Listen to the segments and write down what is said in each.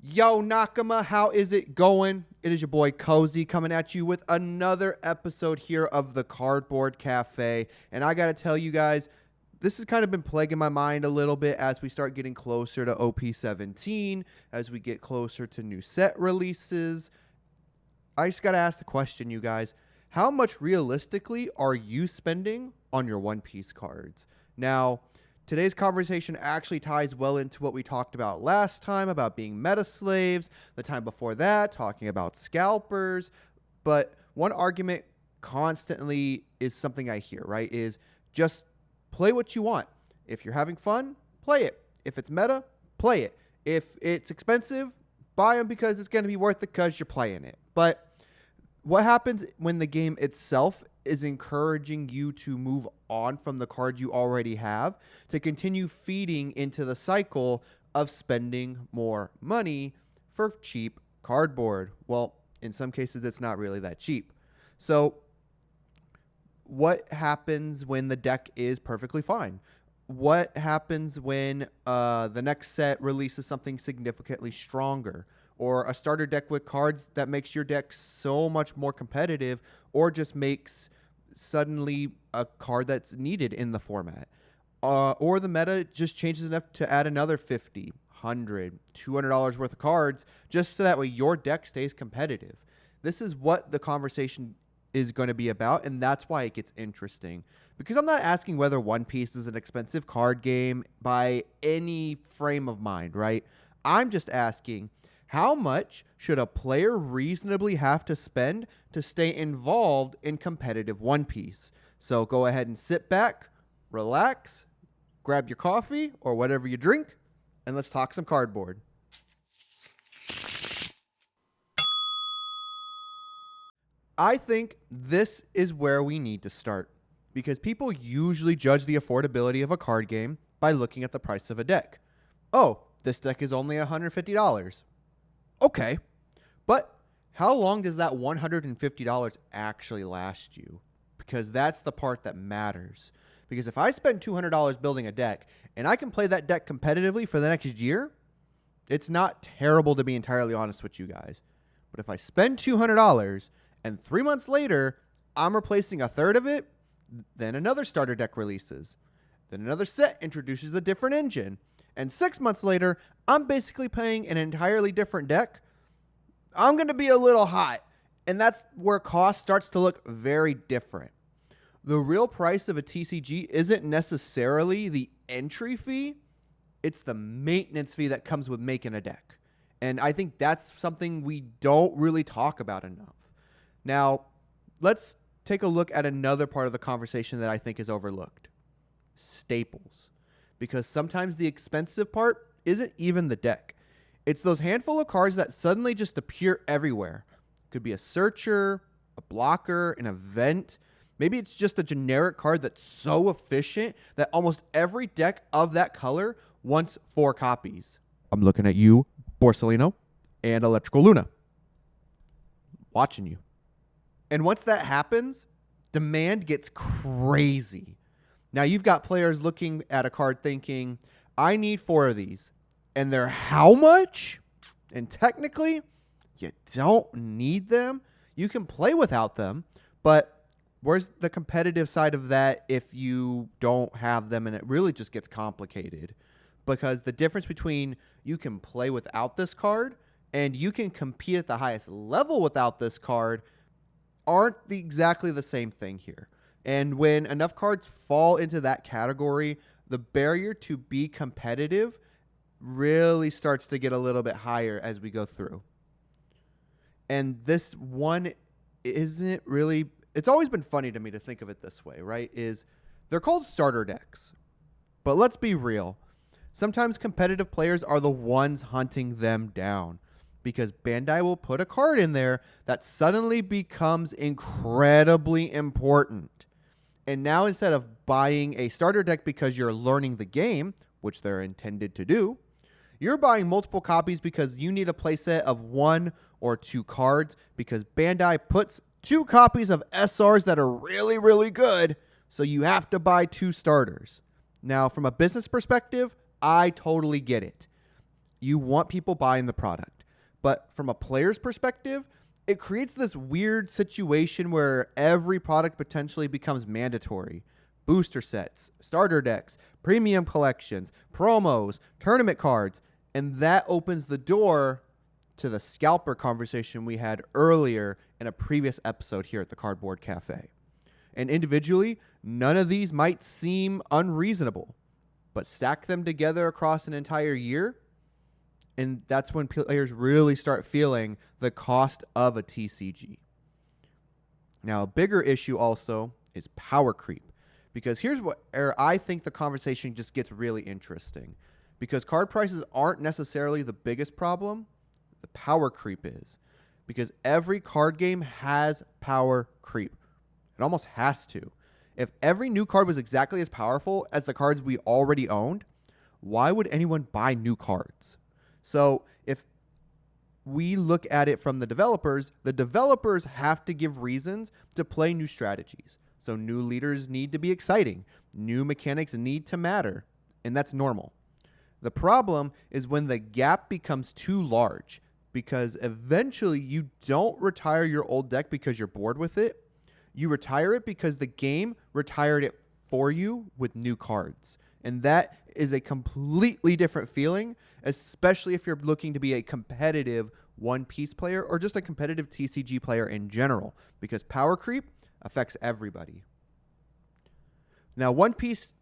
Yo, Nakama, how is it going? It is your boy Cozy coming at you with another episode here of the Cardboard Cafe. And I got to tell you guys, this has kind of been plaguing my mind a little bit as we start getting closer to OP17, as we get closer to new set releases. I just got to ask the question, you guys. How much realistically are you spending on your One Piece cards? Now, today's conversation actually ties well into what we talked about last time about being meta slaves, the time before that, talking about scalpers. But one argument constantly is something I hear, right? Is just play what you want. If you're having fun, play it. If it's meta, play it. If it's expensive, buy them because it's going to be worth it because you're playing it. But what happens when the game itself is encouraging you to move on from the cards you already have to continue feeding into the cycle of spending more money for cheap cardboard? Well, in some cases, it's not really that cheap. So what happens when the deck is perfectly fine? What happens when the next set releases something significantly stronger? Or a starter deck with cards that makes your deck so much more competitive, or just makes suddenly a card that's needed in the format. Or the meta just changes enough to add another $50, $100, $200 worth of cards, just so that way your deck stays competitive. This is what the conversation is going to be about, and that's why it gets interesting. Because I'm not asking whether One Piece is an expensive card game by any frame of mind, right? I'm just asking, how much should a player reasonably have to spend to stay involved in competitive One Piece? So go ahead and sit back, relax, grab your coffee or whatever you drink, and let's talk some cardboard. I think this is where we need to start, because people usually judge the affordability of a card game by looking at the price of a deck. Oh, this deck is only $150. Okay, but how long does that $150 actually last you? Because that's the part that matters. Because if I spend $200 building a deck and I can play that deck competitively for the next year, it's not terrible, to be entirely honest with you guys. But if I spend $200 and 3 months later, I'm replacing a third of it, then another starter deck releases. Then another set introduces a different engine. And 6 months later, I'm basically playing an entirely different deck. I'm going to be a little hot. And that's where cost starts to look very different. The real price of a TCG isn't necessarily the entry fee. It's the maintenance fee that comes with making a deck. And I think that's something we don't really talk about enough. Now, let's take a look at another part of the conversation that I think is overlooked. Staples. Because sometimes the expensive part isn't even the deck. It's those handful of cards that suddenly just appear everywhere. Could be a searcher, a blocker, an event. Maybe it's just a generic card that's so efficient that almost every deck of that color wants 4 copies. I'm looking at you, Borsalino, and Electrical Luna. Watching you. And once that happens, demand gets crazy. Now, you've got players looking at a card thinking, I need 4 of these. And they're how much? And technically, you don't need them. You can play without them. But where's the competitive side of that if you don't have them and it really just gets complicated? Because the difference between you can play without this card and you can compete at the highest level without this card aren't exactly the same thing here. And when enough cards fall into that category, the barrier to be competitive really starts to get a little bit higher as we go through. And this one isn't really, it's always been funny to me to think of it this way, right? Is they're called starter decks. But let's be real. Sometimes competitive players are the ones hunting them down, because Bandai will put a card in there that suddenly becomes incredibly important. And now, instead of buying a starter deck because you're learning the game, which they're intended to do, you're buying multiple copies because you need a playset of 1 or 2 cards, because Bandai puts 2 copies of SRs that are really, really good, so you have to buy 2 starters. Now, from a business perspective, I totally get it. You want people buying the product. But from a player's perspective, it creates this weird situation where every product potentially becomes mandatory. Booster sets, starter decks, premium collections, promos, tournament cards, and that opens the door to the scalper conversation we had earlier in a previous episode here at the Cardboard Cafe. And individually, none of these might seem unreasonable, but stack them together across an entire year, and that's when players really start feeling the cost of a TCG. Now, a bigger issue also is power creep, because here's where I think the conversation just gets really interesting. Because card prices aren't necessarily the biggest problem, the power creep is. Because every card game has power creep. It almost has to. If every new card was exactly as powerful as the cards we already owned, why would anyone buy new cards? So if we look at it from the developers have to give reasons to play new strategies. So new leaders need to be exciting. New mechanics need to matter. And that's normal. The problem is when the gap becomes too large, because eventually you don't retire your old deck because you're bored with it. You retire it because the game retired it for you with new cards. And that is a completely different feeling, especially if you're looking to be a competitive One Piece player or just a competitive TCG player in general, because power creep affects everybody. Now, One Piece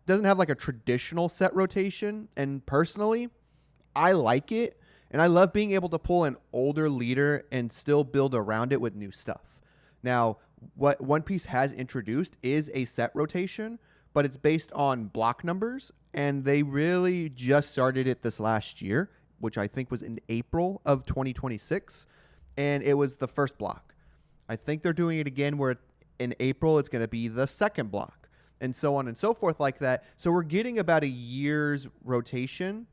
doesn't have like a traditional set rotation, and personally, I like it, and I love being able to pull an older leader and still build around it with new stuff. Now, what One Piece has introduced is a set rotation, but it's based on block numbers, and they really just started it this last year, which I think was in April of 2026, and it was the first block. I think they're doing it again where in April it's going to be the second block, and so on and so forth like that. So we're getting about a year's rotation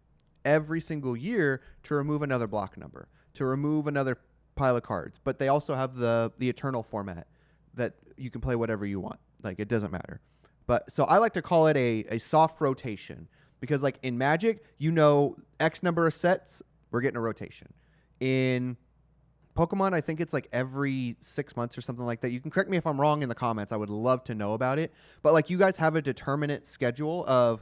every single year to remove another block number, to remove another pile of cards. But they also have the eternal format that you can play whatever you want. Like, it doesn't matter. But so I like to call it a soft rotation, because like in Magic, X number of sets, we're getting a rotation. In Pokemon, I think it's like every 6 months or something like that. You can correct me if I'm wrong in the comments. I would love to know about it. But like, you guys have a determinate schedule of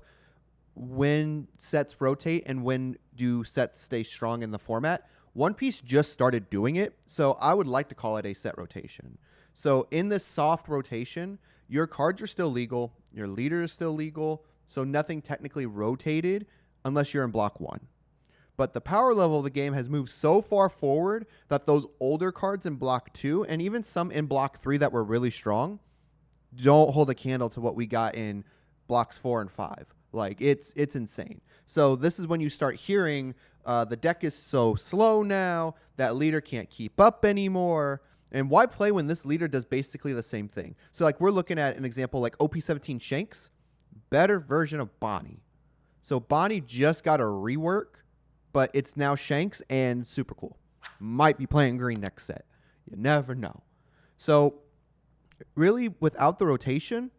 when sets rotate and when do sets stay strong in the format. One Piece just started doing it, so I would like to call it a set rotation. So in this soft rotation, your cards are still legal, your leader is still legal, so nothing technically rotated unless you're in block 1. But the power level of the game has moved so far forward that those older cards in block 2 and even some in block 3 that were really strong don't hold a candle to what we got in blocks 4 and 5. Like, it's insane. So this is when you start hearing the deck is so slow now, that leader can't keep up anymore. And why play when this leader does basically the same thing? So like, we're looking at an example like OP17 Shanks, better version of Bonnie. So Bonnie just got a rework, but it's now Shanks and super cool. Might be playing green next set. You never know. So really, without the rotation,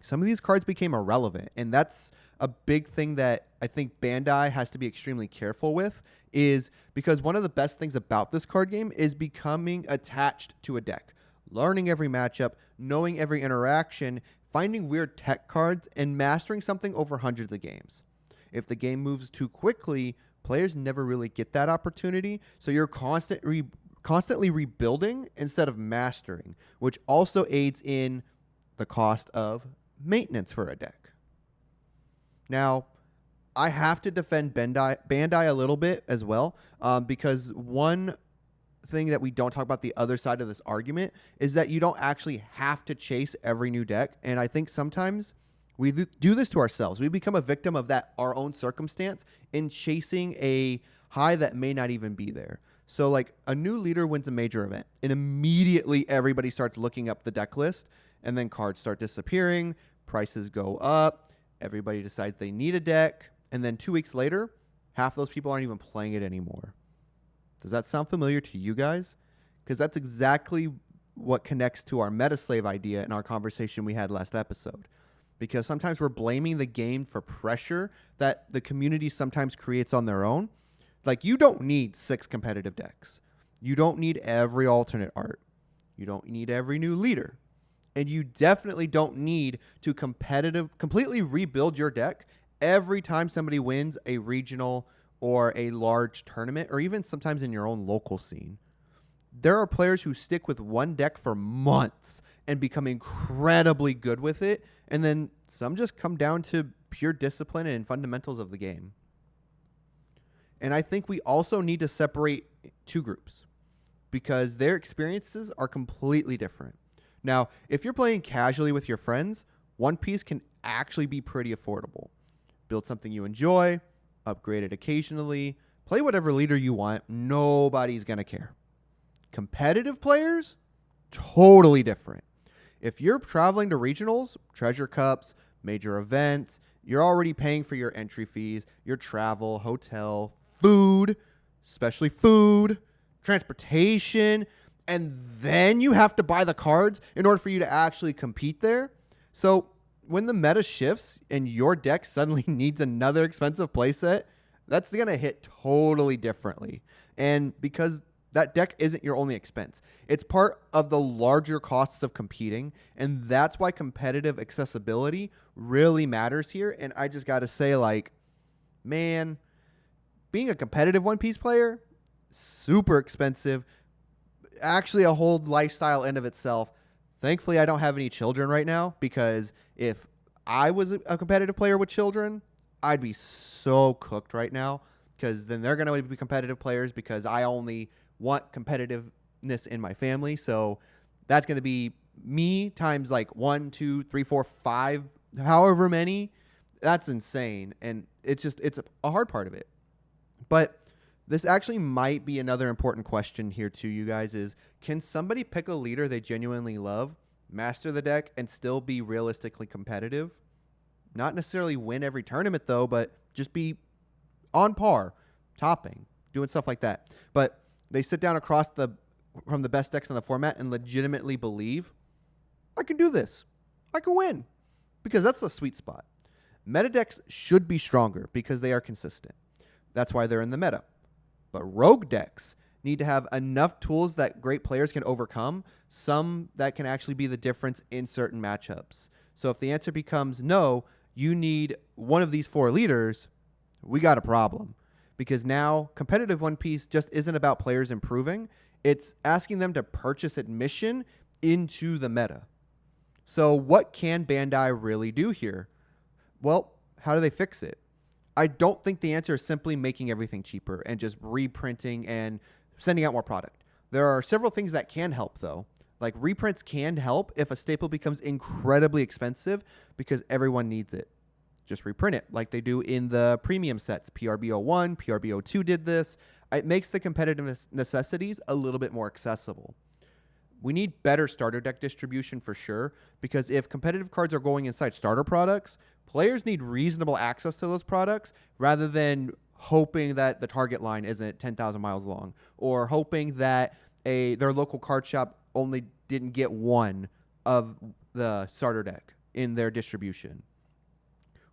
some of these cards became irrelevant. And that's a big thing that I think Bandai has to be extremely careful with, is because one of the best things about this card game is becoming attached to a deck, learning every matchup, knowing every interaction, finding weird tech cards, and mastering something over hundreds of games. If the game moves too quickly, players never really get that opportunity. So you're constantly rebuilding instead of mastering, which also aids in the cost of maintenance for a deck. Now, I have to defend Bandai a little bit as well, because one thing that we don't talk about the other side of this argument is that you don't actually have to chase every new deck. And I think sometimes we do this to ourselves. We become a victim of our own circumstance in chasing a high that may not even be there. So like, a new leader wins a major event, and immediately everybody starts looking up the deck list, and then cards start disappearing, prices go up, everybody decides they need a deck, and then 2 weeks later, half those people aren't even playing it anymore. Does that sound familiar to you guys? Because that's exactly what connects to our Metaslave idea in our conversation we had last episode. because sometimes we're blaming the game for pressure that the community sometimes creates on their own. Like, you don't need 6 competitive decks. You don't need every alternate art. You don't need every new leader. And you definitely don't need to completely rebuild your deck every time somebody wins a regional or a large tournament, or even sometimes in your own local scene. There are players who stick with one deck for months and become incredibly good with it, and then some just come down to pure discipline and fundamentals of the game. And I think we also need to separate 2 groups because their experiences are completely different. Now, if you're playing casually with your friends, One Piece can actually be pretty affordable. Build something you enjoy, upgrade it occasionally, play whatever leader you want. Nobody's going to care. Competitive players, totally different. If you're traveling to regionals, treasure cups, major events, you're already paying for your entry fees, your travel, hotel, food, especially food, transportation, and then you have to buy the cards in order for you to actually compete there. So when the meta shifts and your deck suddenly needs another expensive playset, that's going to hit totally differently. And because that deck isn't your only expense, it's part of the larger costs of competing. And that's why competitive accessibility really matters here. And I just got to say, like, man, being a competitive One Piece player, super expensive, actually a whole lifestyle in of itself. Thankfully, I don't have any children right now, because if I was a competitive player with children, I'd be so cooked right now, because then they're going to be competitive players because I only want competitiveness in my family. So that's going to be me times like 1, 2, 3, 4, 5, however many. That's insane. And it's a hard part of it. But this actually might be another important question here to you guys is, can somebody pick a leader they genuinely love, master the deck, and still be realistically competitive? Not necessarily win every tournament, though, but just be on par, topping, doing stuff like that. But they sit down from the best decks in the format and legitimately believe, I can do this. I can win. Because that's the sweet spot. Meta decks should be stronger because they are consistent. That's why they're in the meta. But rogue decks need to have enough tools that great players can overcome, some that can actually be the difference in certain matchups. So if the answer becomes no, you need one of these 4 leaders, we got a problem. Because now competitive One Piece just isn't about players improving. It's asking them to purchase admission into the meta. So what can Bandai really do here? Well, how do they fix it? I don't think the answer is simply making everything cheaper and just reprinting and sending out more product. There are several things that can help, though. Like, reprints can help if a staple becomes incredibly expensive because everyone needs it. Just reprint it like they do in the premium sets. PRBO1, PRBO2 did this. It makes the competitive necessities a little bit more accessible. We need better starter deck distribution for sure, because if competitive cards are going inside starter products, players need reasonable access to those products rather than hoping that the target line isn't 10,000 miles long, or hoping that their local card shop only didn't get one of the starter deck in their distribution.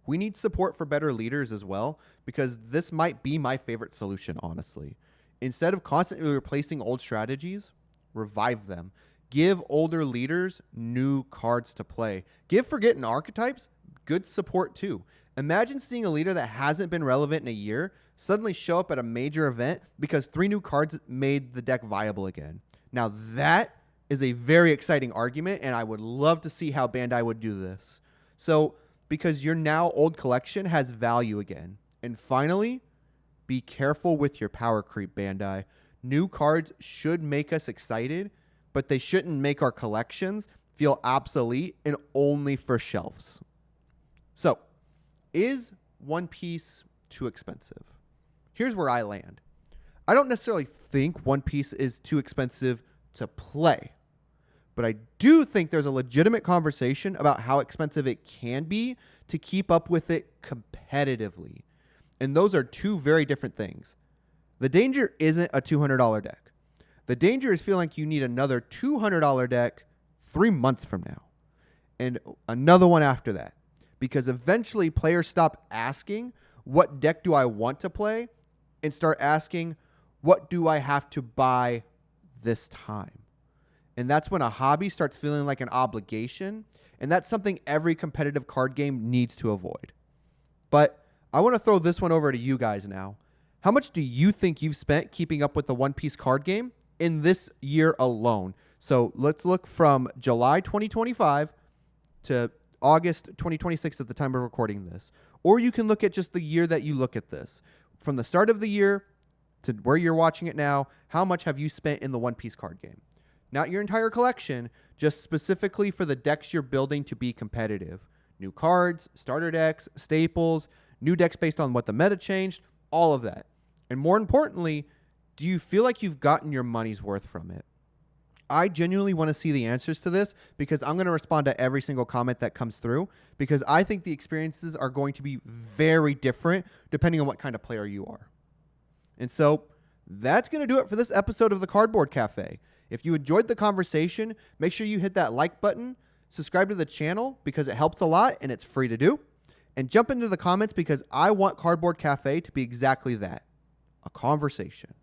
We need support for better leaders as well, because this might be my favorite solution, honestly. Instead of constantly replacing old strategies, revive them. Give older leaders new cards to play. Give Forgotten Archetypes good support too. Imagine seeing a leader that hasn't been relevant in a year suddenly show up at a major event because 3 new cards made the deck viable again. Now that is a very exciting argument, and I would love to see how Bandai would do this. So, because your now old collection has value again. And finally, be careful with your power creep, Bandai. New cards should make us excited, but they shouldn't make our collections feel obsolete and only for shelves. So, is One Piece too expensive? Here's where I land. I don't necessarily think One Piece is too expensive to play, but I do think there's a legitimate conversation about how expensive it can be to keep up with it competitively. And those are 2 very different things. The danger isn't a $200 deck. The danger is feeling like you need another $200 deck 3 months from now, and another one after that. because eventually players stop asking, what deck do I want to play, and start asking, what do I have to buy this time? And that's when a hobby starts feeling like an obligation, and that's something every competitive card game needs to avoid. But I want to throw this one over to you guys now. How much do you think you've spent keeping up with the One Piece card game in this year alone? So let's look from July 2025 to August 2026 at the time of recording this. Or you can look at just the year that you look at this. From the start of the year to where you're watching it now, how much have you spent in the One Piece card game? Not your entire collection, just specifically for the decks you're building to be competitive. New cards, starter decks, staples, new decks based on what the meta changed, all of that. And more importantly, do you feel like you've gotten your money's worth from it? I genuinely want to see the answers to this because I'm going to respond to every single comment that comes through because I think the experiences are going to be very different depending on what kind of player you are. And so that's going to do it for this episode of the Cardboard Cafe. If you enjoyed the conversation, make sure you hit that like button, subscribe to the channel because it helps a lot and it's free to do, and jump into the comments because I want Cardboard Cafe to be exactly that, a conversation.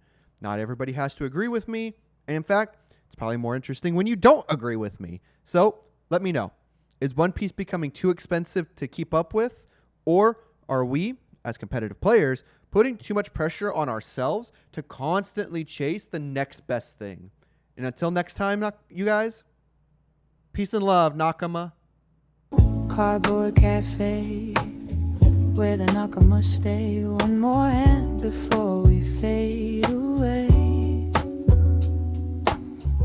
Not everybody has to agree with me, and in fact, it's probably more interesting when you don't agree with me. So let me know. Is One Piece becoming too expensive to keep up with, or are we, as competitive players, putting too much pressure on ourselves to constantly chase the next best thing? And until next time, you guys, peace and love, Nakama. Cardboard Cafe, where the Nakama stay. One more hand before we fade away.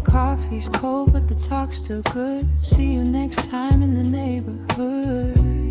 Coffee's cold, but the talk's still good. See you next time in the neighborhood.